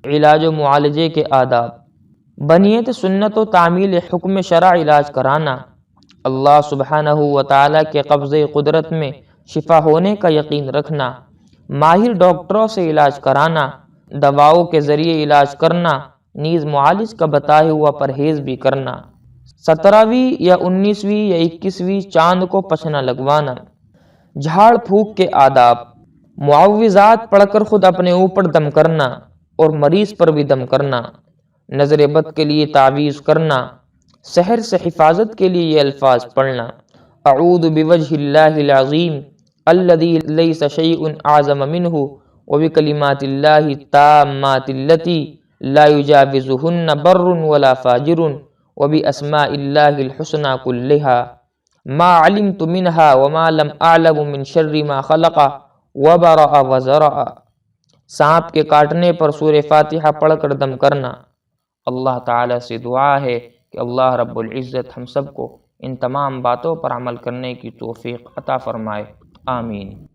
علاج و معالجے کے آداب۔ بنیت سنت و تعمیل حکم شرع علاج کرانا، اللہ سبحانہ و تعالیٰ کے قبضۂ قدرت میں شفا ہونے کا یقین رکھنا، ماہر ڈاکٹروں سے علاج کرانا، دواؤں کے ذریعے علاج کرنا، نیز معالج کا بتایا ہوا پرہیز بھی کرنا۔ 17ویں یا 19ویں یا 21ویں چاند کو پچھنا لگوانا۔ جھاڑ پھونک کے آداب۔ معوذات پڑھ کر خود اپنے اوپر دم کرنا اور مریض پر بھی دم کرنا۔ نظر بد کے لیے تعویذ کرنا۔ سحر سے حفاظت کے لیے یہ الفاظ پڑھنا: اعوذ بوجہ اللہ العظیم الذی لیس شیء اعظم منہ وبکلمات اللہ التامات التی لا یجاوزہن بر ولا فاجر وباسماء اللہ الحسنى کلہا ما علمت منہا وما لم اعلم من شر ما خلق وبرأ وزرع۔ سانپ کے کاٹنے پر سورہ فاتحہ پڑھ کر دم کرنا۔ اللہ تعالیٰ سے دعا ہے کہ اللہ رب العزت ہم سب کو ان تمام باتوں پر عمل کرنے کی توفیق عطا فرمائے، آمین۔